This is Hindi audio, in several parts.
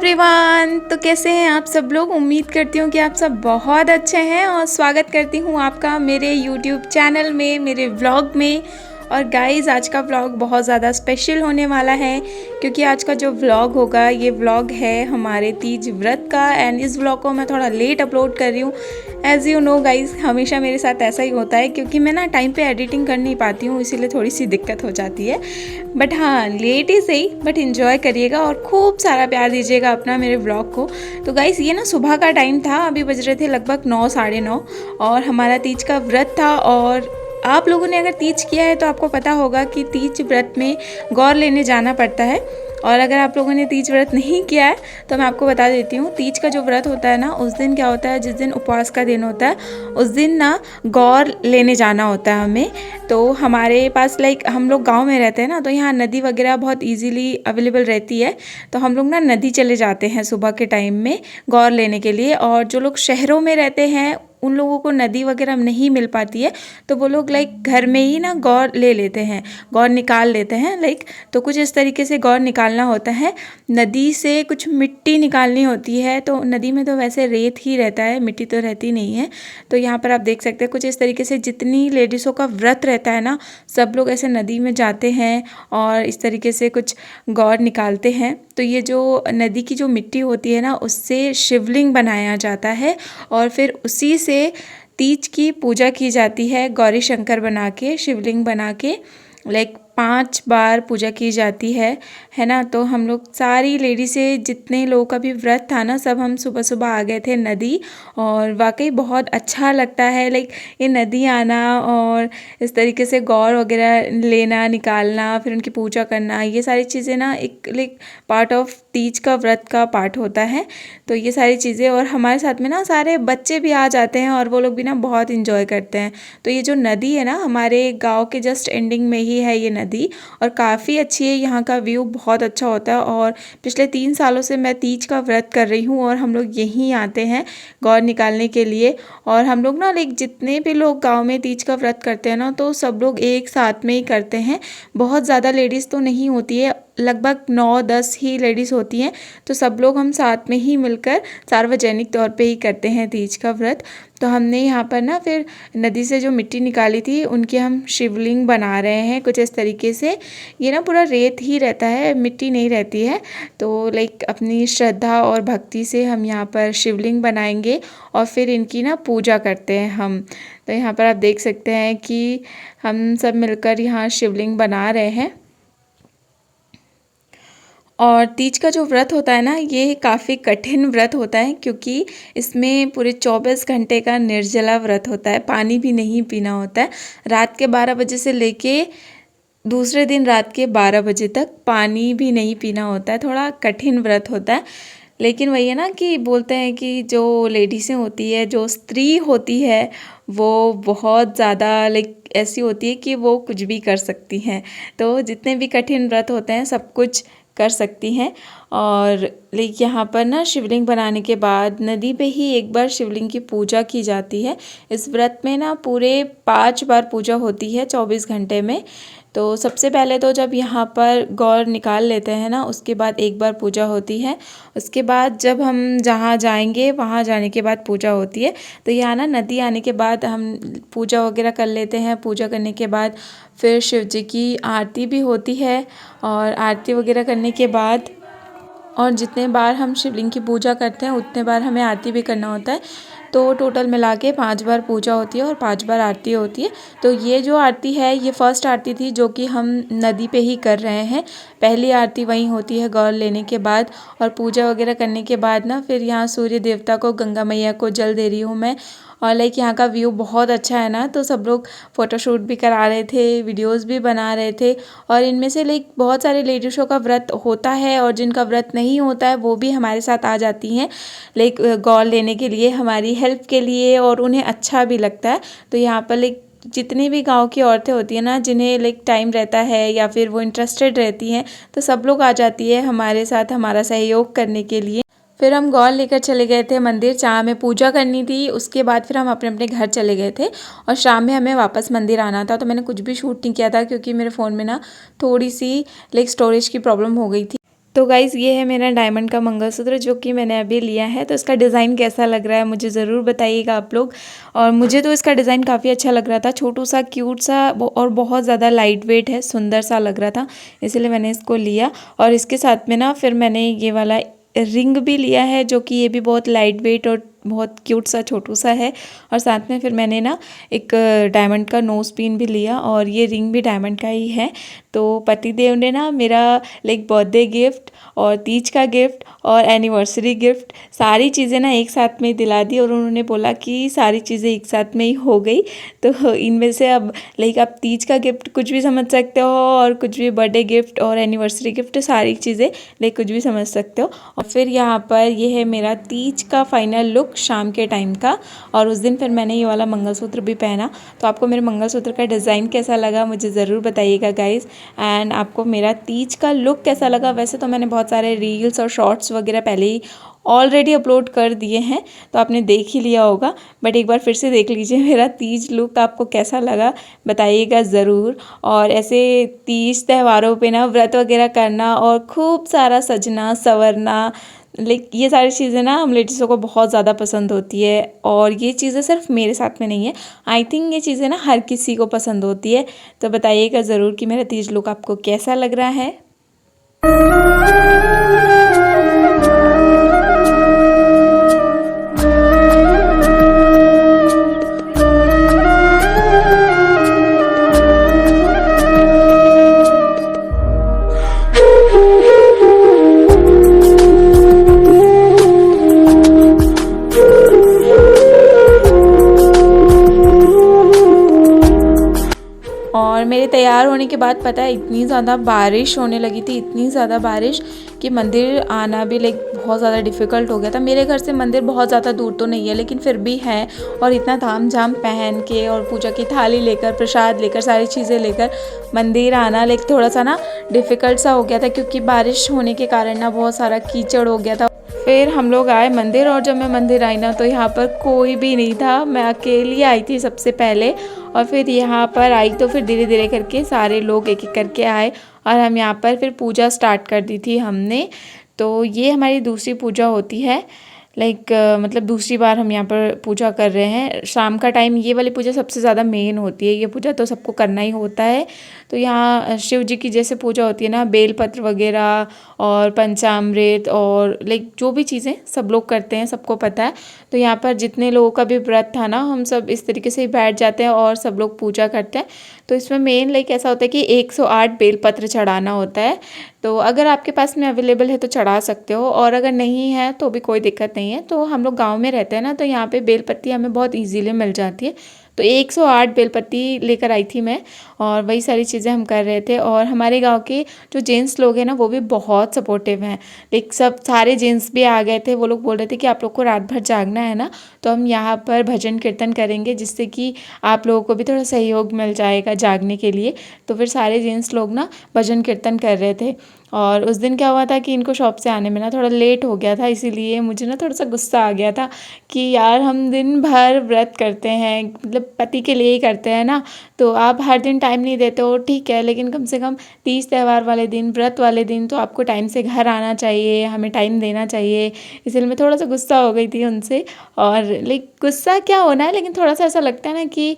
एवरीवन, तो कैसे हैं आप सब लोग। उम्मीद करती हूँ कि आप सब बहुत अच्छे हैं और स्वागत करती हूँ आपका मेरे यूट्यूब चैनल में, मेरे व्लॉग में। और गाइज़, आज का व्लॉग बहुत ज़्यादा स्पेशल होने वाला है क्योंकि आज का जो व्लॉग होगा ये व्लॉग है हमारे तीज व्रत का। एंड इस व्लॉग को मैं थोड़ा लेट अपलोड कर रही हूँ। एज़ यू नो गाइज़, हमेशा मेरे साथ ऐसा ही होता है क्योंकि मैं ना टाइम पे एडिटिंग कर नहीं पाती हूँ, इसीलिए थोड़ी सी दिक्कत हो जाती है। बट हाँ, लेट ही सही, बट इन्जॉय करिएगा और खूब सारा प्यार दीजिएगा अपना मेरे व्लॉग को। तो गाइज़, ये ना सुबह का टाइम था, अभी बज रहे थे लगभग 9 साढ़े 9 और हमारा तीज का व्रत था। और आप लोगों ने अगर तीज किया है तो आपको पता होगा कि तीज व्रत में गौर लेने जाना पड़ता है। और अगर आप लोगों ने तीज व्रत नहीं किया है तो मैं आपको बता देती हूँ, तीज का जो व्रत होता है ना, उस दिन क्या होता है, जिस दिन उपवास का दिन होता है उस दिन ना गौर लेने जाना होता है हमें। तो हमारे पास हम लोग गांव में रहते हैं ना, तो यहाँ नदी वगैरह बहुत इजीली अवेलेबल रहती है। तो हम लोग ना नदी चले जाते हैं सुबह के टाइम में गौर लेने के लिए। और जो लोग शहरों में रहते हैं उन लोगों को नदी वगैरह नहीं मिल पाती है, तो वो लोग घर में ही ना गौर ले लेते हैं, गौर निकाल लेते हैं। तो कुछ इस तरीके से गौर निकालना होता है। नदी से कुछ मिट्टी निकालनी होती है, तो नदी में तो वैसे रेत ही रहता है, मिट्टी तो रहती नहीं है। तो यहाँ पर आप देख सकते हैं कुछ इस तरीके से जितनी लेडीज़ों का व्रत रहता है ना, सब लोग ऐसे नदी में जाते हैं और इस तरीके से कुछ गौर निकालते हैं। तो ये जो नदी की जो मिट्टी होती है ना, उससे शिवलिंग बनाया जाता है और फिर उसी से तीज की पूजा की जाती है। गौरी शंकर बना के, शिवलिंग बना के 5 बार पूजा की जाती है ना। तो हम लोग सारी लेडी से जितने लोगों का भी व्रत था ना, सब हम सुबह सुबह आ गए थे नदी। और वाकई बहुत अच्छा लगता है ये नदी आना और इस तरीके से गौर वगैरह लेना, निकालना, फिर उनकी पूजा करना, ये सारी चीज़ें ना एक पार्ट ऑफ तीज का व्रत का पार्ट होता है। तो ये सारी चीज़ें, और हमारे साथ में ना सारे बच्चे भी आ जाते हैं और वो लोग भी ना बहुत इंजॉय करते हैं। तो ये जो नदी है ना, हमारे गांव के जस्ट एंडिंग में ही है ये नदी और काफ़ी अच्छी है। यहाँ का व्यू बहुत अच्छा होता है। और पिछले 3 सालों से मैं तीज का व्रत कर रही हूँ और हम लोग यहीं आते हैं गौर निकालने के लिए। और हम लोग ना जितने भी लोग गांव में तीज का व्रत करते हैं ना, तो सब लोग एक साथ में ही करते हैं। बहुत ज़्यादा लेडीज़ तो नहीं होती है, लगभग 9-10 ही लेडीज़ होती हैं। तो सब लोग हम साथ में ही मिलकर सार्वजनिक तौर पे ही करते हैं तीज का व्रत। तो हमने यहाँ पर ना फिर नदी से जो मिट्टी निकाली थी उनकी हम शिवलिंग बना रहे हैं कुछ इस तरीके से। ये ना पूरा रेत ही रहता है, मिट्टी नहीं रहती है। तो अपनी श्रद्धा और भक्ति से हम यहाँ पर शिवलिंग बनाएंगे और फिर इनकी ना पूजा करते हैं हम। तो यहाँ पर आप देख सकते हैं कि हम सब मिलकर यहाँ शिवलिंग बना रहे हैं। और तीज का जो व्रत होता है ना, ये काफ़ी कठिन व्रत होता है क्योंकि इसमें पूरे 24 घंटे का निर्जला व्रत होता है, पानी भी नहीं पीना होता है। रात के 12 बजे से लेके दूसरे दिन रात के 12 बजे तक पानी भी नहीं पीना होता है। थोड़ा कठिन व्रत होता है, लेकिन वही है ना कि बोलते हैं कि जो लेडीज़ें होती है, जो स्त्री होती है, वो बहुत ज़्यादा ऐसी होती है कि वो कुछ भी कर सकती हैं। तो जितने भी कठिन व्रत होते हैं सब कुछ कर सकती हैं। और यहाँ पर ना शिवलिंग बनाने के बाद नदी पे ही एक बार शिवलिंग की पूजा की जाती है। इस व्रत में ना पूरे 5 बार पूजा होती है 24 घंटे में। तो सबसे पहले तो जब यहाँ पर गौर निकाल लेते हैं ना, उसके बाद एक बार पूजा होती है। उसके बाद जब हम जहाँ जाएंगे वहाँ जाने के बाद पूजा होती है। तो यहाँ ना नदी आने के बाद हम पूजा वगैरह कर लेते हैं। पूजा करने के बाद फिर शिव जी की आरती भी होती है और आरती वगैरह करने के बाद, और जितने बार हम शिवलिंग की पूजा करते हैं उतने बार हमें आरती भी करना होता है। तो टोटल मिला के 5 बार पूजा होती है और 5 बार आरती होती है। तो ये जो आरती है ये फर्स्ट आरती थी जो कि हम नदी पे ही कर रहे हैं। पहली आरती वहीं होती है गौर लेने के बाद। और पूजा वगैरह करने के बाद ना फिर यहाँ सूर्य देवता को, गंगा मैया को जल दे रही हूँ मैं। और यहाँ का व्यू बहुत अच्छा है ना, तो सब लोग फ़ोटोशूट भी करा रहे थे, वीडियोस भी बना रहे थे। और इनमें से बहुत सारे लेडीज़ों का व्रत होता है और जिनका व्रत नहीं होता है वो भी हमारे साथ आ जाती हैं गौर लेने के लिए, हमारी हेल्प के लिए, और उन्हें अच्छा भी लगता है। तो यहाँ पर जितनी भी गांव की औरतें होती हैं ना, जिन्हें टाइम रहता है या फिर वो इंटरेस्टेड रहती हैं, तो सब लोग आ जाती है हमारे साथ हमारा सहयोग करने के लिए। फिर हम गौर लेकर चले गए थे मंदिर, जहाँ हमें पूजा करनी थी। उसके बाद फिर हम अपने अपने घर चले गए थे और शाम में हमें वापस मंदिर आना था। तो मैंने कुछ भी शूट नहीं किया था क्योंकि मेरे फ़ोन में ना थोड़ी सी स्टोरेज की प्रॉब्लम हो गई थी। तो गाइज़ ये है मेरा डायमंड का मंगलसूत्र जो कि मैंने अभी लिया है। तो इसका डिज़ाइन कैसा लग रहा है मुझे ज़रूर बताइएगा आप लोग। और मुझे तो इसका डिज़ाइन काफ़ी अच्छा लग रहा था, छोटू सा क्यूट सा और बहुत ज़्यादा लाइट वेट है, सुंदर सा लग रहा था, इसलिए मैंने इसको लिया। और इसके साथ में ना फिर मैंने ये वाला रिंग भी लिया है जो कि ये भी बहुत लाइट वेट और बहुत क्यूट सा छोटू सा है। और साथ में फिर मैंने ना एक डायमंड का नोज पिन भी लिया और ये रिंग भी डायमंड का ही है। तो पतिदेव ने ना मेरा लाइक बर्थडे गिफ्ट और तीज का गिफ्ट और एनिवर्सरी गिफ्ट सारी चीज़ें ना एक साथ में ही दिला दी और उन्होंने बोला कि सारी चीज़ें एक साथ में ही हो गई। तो इनमें से अब लाइक आप तीज का गिफ्ट कुछ भी समझ सकते हो और कुछ भी बर्थडे गिफ्ट और एनिवर्सरी गिफ्ट सारी चीज़ें लाइक कुछ भी समझ सकते हो। और फिर यहाँ पर ये है मेरा तीज का फाइनल लुक शाम के टाइम का। और उस दिन फिर मैंने ये वाला मंगलसूत्र भी पहना। तो आपको मेरे मंगलसूत्र का डिज़ाइन कैसा लगा मुझे ज़रूर बताइएगा गाइज़। एंड आपको मेरा तीज का लुक कैसा लगा। वैसे तो मैंने बहुत सारे रील्स और शॉर्ट्स वगैरह पहले ही ऑलरेडी अपलोड कर दिए हैं तो आपने देख ही लिया होगा, बट एक बार फिर से देख लीजिए मेरा तीज लुक आपको कैसा लगा बताइएगा ज़रूर। और ऐसे तीज त्योहारों पे ना व्रत वगैरह करना और खूब सारा सजना संवरना लाइक ये सारी चीज़ें ना हम लेडीज़ों को बहुत ज़्यादा पसंद होती है। और ये चीज़ें सिर्फ मेरे साथ में नहीं है, आई थिंक ये चीज़ें ना हर किसी को पसंद होती है। तो बताइएगा ज़रूर कि मेरा तीज लुक आपको कैसा लग रहा है। और मेरे तैयार होने के बाद पता है इतनी ज़्यादा बारिश होने लगी थी, इतनी ज़्यादा बारिश कि मंदिर आना भी लाइक बहुत ज़्यादा डिफ़िकल्ट हो गया था। मेरे घर से मंदिर बहुत ज़्यादा दूर तो नहीं है लेकिन फिर भी है। और इतना ताम झाम पहन के और पूजा की थाली लेकर प्रसाद लेकर सारी चीज़ें लेकर मंदिर आना लाइक थोड़ा सा ना डिफ़िकल्ट सा हो गया था क्योंकि बारिश होने के कारण ना बहुत सारा कीचड़ हो गया था। फिर हम लोग आए मंदिर और जब मैं मंदिर आई ना तो यहाँ पर कोई भी नहीं था, मैं अकेली आई थी सबसे पहले। और फिर यहाँ पर आई तो फिर धीरे धीरे करके सारे लोग एक एक करके आए और हम यहाँ पर फिर पूजा स्टार्ट कर दी थी हमने। तो ये हमारी दूसरी पूजा होती है लाइक मतलब दूसरी बार हम यहाँ पर पूजा कर रहे हैं। शाम का टाइम ये वाली पूजा सबसे ज़्यादा मेन होती है, ये पूजा तो सबको करना ही होता है। तो यहाँ शिव जी की जैसे पूजा होती है ना, बेलपत्र वगैरह और पंचामृत और लाइक जो भी चीज़ें सब लोग करते हैं सबको पता है। तो यहाँ पर जितने लोगों का भी व्रत था ना हम सब इस तरीके से ही बैठ जाते हैं और सब लोग पूजा करते हैं। तो इसमें मेन लाइक ऐसा होता है कि 108 बेलपत्र चढ़ाना होता है। तो अगर आपके पास में अवेलेबल है तो चढ़ा सकते हो और अगर नहीं है तो भी कोई दिक्कत नहीं है। तो हम लोग गांव में रहते हैं ना तो यहाँ पे बेलपत्ती हमें बहुत इजीली मिल जाती है। तो 108 बेलपत्ती लेकर आई थी मैं और वही सारी चीज़ें हम कर रहे थे। और हमारे गांव के जो जेंट्स लोग हैं ना वो भी बहुत सपोर्टिव हैं, लाइक सब सारे जेंट्स भी आ गए थे। वो लोग बोल रहे थे कि आप लोग को रात भर जागना है ना तो हम यहाँ पर भजन कीर्तन करेंगे जिससे कि आप लोगों को भी थोड़ा सहयोग मिल जाएगा जागने के लिए। तो फिर सारे जेंट्स लोग ना भजन कीर्तन कर रहे थे। और उस दिन क्या हुआ था कि इनको शॉप से आने में ना थोड़ा लेट हो गया था, इसीलिए मुझे ना थोड़ा सा गुस्सा आ गया था कि यार हम दिन भर व्रत करते हैं, मतलब पति के लिए ही करते हैं ना, तो आप हर दिन टाइम नहीं देते हो ठीक है, लेकिन कम से कम तीज त्यौहार वाले दिन व्रत वाले दिन तो आपको टाइम से घर आना चाहिए, हमें टाइम देना चाहिए। इसलिए मैं थोड़ा सा गुस्सा हो गई थी उनसे। और लाइक गुस्सा क्या होना है, लेकिन थोड़ा सा ऐसा लगता है ना कि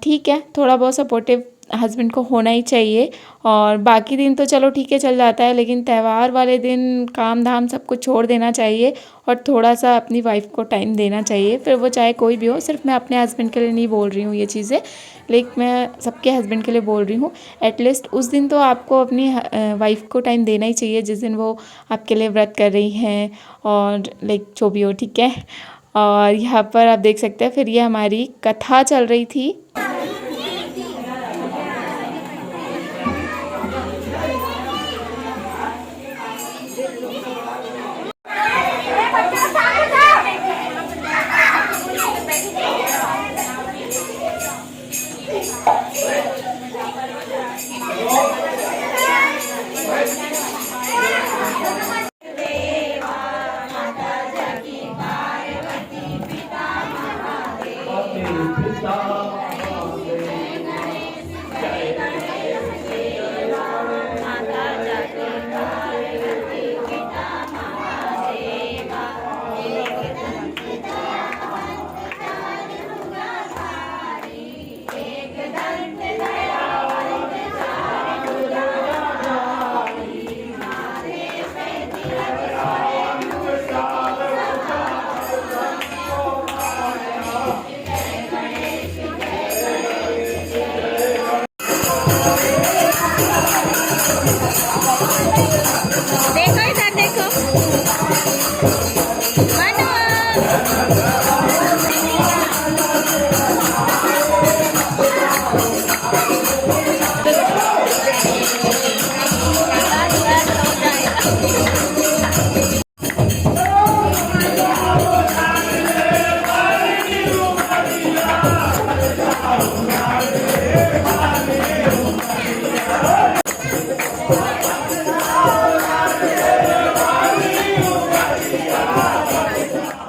ठीक है थोड़ा बहुत सपोर्टिव हस्बैंड को होना ही चाहिए। और बाकी दिन तो चलो ठीक है चल जाता है, लेकिन त्यौहार वाले दिन काम धाम सब कुछ छोड़ देना चाहिए और थोड़ा सा अपनी वाइफ को टाइम देना चाहिए, फिर वो चाहे कोई भी हो। सिर्फ मैं अपने हस्बैंड के लिए नहीं बोल रही हूँ ये चीज़ें, लेकिन मैं सबके हस्बैंड के लिए बोल रही हूँ। एटलीस्ट उस दिन तो आपको अपनी वाइफ को टाइम देना ही चाहिए जिस दिन वो आपके लिए व्रत कर रही हैं और लाइक जो भी हो ठीक है। और यहाँ पर आप देख सकते हैं फिर ये हमारी कथा चल रही थी।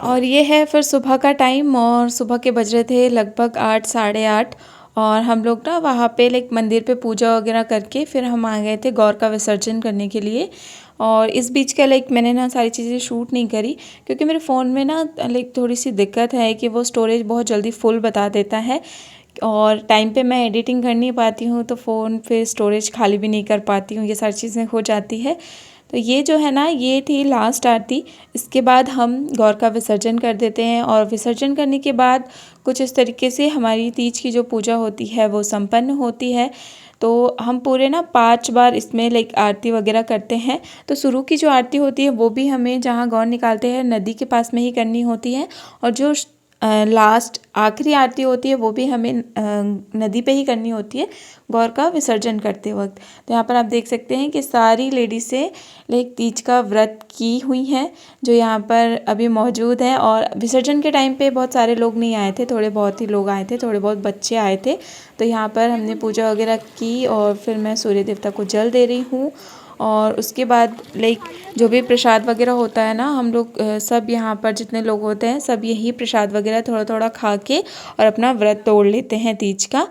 और ये है फिर सुबह का टाइम, और सुबह के बज रहे थे लगभग 8 साढ़े 8। और हम लोग ना वहाँ पे लाइक मंदिर पे पूजा वगैरह करके फिर हम आ गए थे गौर का विसर्जन करने के लिए। और इस बीच का लाइक मैंने ना सारी चीज़ें शूट नहीं करी, क्योंकि मेरे फ़ोन में ना लाइक थोड़ी सी दिक्कत है कि वो स्टोरेज बहुत जल्दी फुल बता देता है, और टाइम पे मैं एडिटिंग कर नहीं पाती हूँ, तो फ़ोन फिर स्टोरेज खाली भी नहीं कर पाती हूँ, ये सारी चीज़ें हो जाती है। तो ये जो है ना, ये थी लास्ट आरती। इसके बाद हम गौर का विसर्जन कर देते हैं, और विसर्जन करने के बाद कुछ इस तरीके से हमारी तीज की जो पूजा होती है वो संपन्न होती है। तो हम पूरे ना 5 बार इसमें लाइक आरती वगैरह करते हैं। तो शुरू की जो आरती होती है वो भी हमें जहाँ गौर निकालते हैं नदी के पास में ही करनी होती है, और जो लास्ट आखिरी आरती होती है वो भी हमें नदी पे ही करनी होती है गौर का विसर्जन करते वक्त। तो यहाँ पर आप देख सकते हैं कि सारी लेडीज़ें लाइक तीज का व्रत की हुई हैं जो यहाँ पर अभी मौजूद हैं। और विसर्जन के टाइम पे बहुत सारे लोग नहीं आए थे, थोड़े बहुत ही लोग आए थे, थोड़े बहुत बच्चे आए थे। तो यहाँ पर हमने पूजा वगैरह की, और फिर मैं सूर्य देवता को जल दे रही हूँ। और उसके बाद लाइक जो भी प्रसाद वगैरह होता है ना, हम लोग सब यहाँ पर जितने लोग होते हैं सब यही प्रसाद वगैरह थोड़ा थोड़ा खा के और अपना व्रत तोड़ लेते हैं तीज का।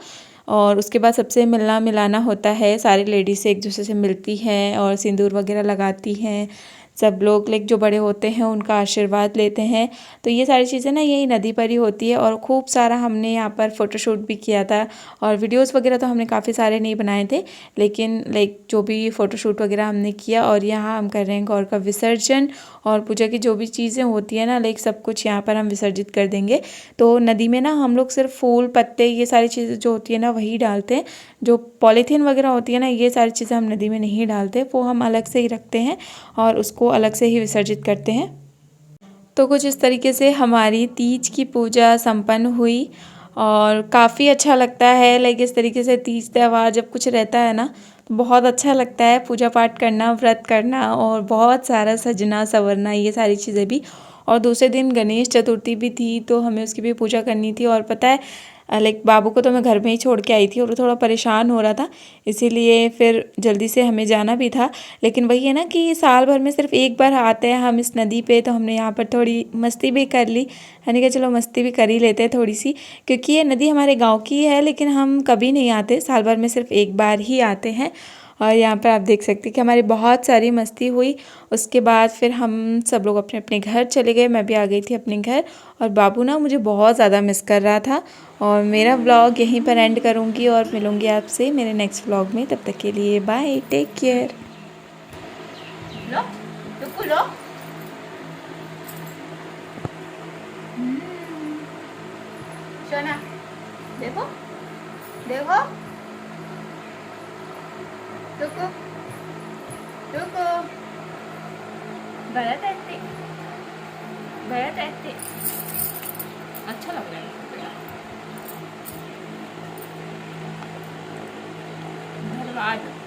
और उसके बाद सबसे मिलना मिलाना होता है, सारी लेडीज़ से एक दूसरे से मिलती हैं और सिंदूर वगैरह लगाती हैं। सब लोग लाइक जो बड़े होते हैं उनका आशीर्वाद लेते हैं। तो ये सारी चीज़ें ना यही नदी पर ही होती है। और खूब सारा हमने यहाँ पर फ़ोटोशूट भी किया था, और वीडियोस वगैरह तो हमने काफ़ी सारे नहीं बनाए थे, लेकिन लाइक जो भी फ़ोटोशूट वगैरह हमने किया। और यहाँ हम कर रहे हैं गौर का विसर्जन, और पूजा की जो भी चीज़ें होती है ना लाइक सब कुछ यहाँ पर हम विसर्जित कर देंगे। तो नदी में ना हम लोग सिर्फ फूल पत्ते ये सारी चीज़ें जो होती है ना वही डालते हैं। जो पॉलीथीन वगैरह होती है ना ये सारी चीज़ें हम नदी में नहीं डालते, वो हम अलग से ही रखते हैं और उसको अलग से ही विसर्जित करते हैं। तो कुछ इस तरीके से हमारी तीज की पूजा संपन्न हुई, और काफ़ी अच्छा लगता है लाइक इस तरीके से तीज त्यौहार जब कुछ रहता है ना तो बहुत अच्छा लगता है पूजा पाठ करना, व्रत करना, और बहुत सारा सजना संवरना, ये सारी चीज़ें भी। और दूसरे दिन गणेश चतुर्थी भी थी, तो हमें उसकी भी पूजा करनी थी। और पता है लाइक बाबू को तो मैं घर में ही छोड़ के आई थी, और वो थोड़ा परेशान हो रहा था, इसीलिए फिर जल्दी से हमें जाना भी था। लेकिन वही है ना कि साल भर में सिर्फ एक बार आते हैं हम इस नदी पे, तो हमने यहाँ पर थोड़ी मस्ती भी कर ली। मैंने कहा चलो मस्ती भी कर ही लेते हैं थोड़ी सी, क्योंकि ये नदी हमारे गाँव की है, लेकिन हम कभी नहीं आते, साल भर में सिर्फ एक बार ही आते हैं। और यहाँ पर आप देख सकते हैं कि हमारी बहुत सारी मस्ती हुई। उसके बाद फिर हम सब लोग अपने अपने घर चले गए, मैं भी आ गई थी अपने घर। और बाबू ना मुझे बहुत ज़्यादा मिस कर रहा था। और मेरा व्लॉग यहीं पर एंड करूँगी, और मिलूँगी आपसे मेरे नेक्स्ट व्लॉग में। तब तक के लिए बाय, टेक केयर। लो लो सोना, देखो देखो, रुको रुको, गलत ऐसे गलत ऐसे अच्छा लग रहा है। धन्यवाद।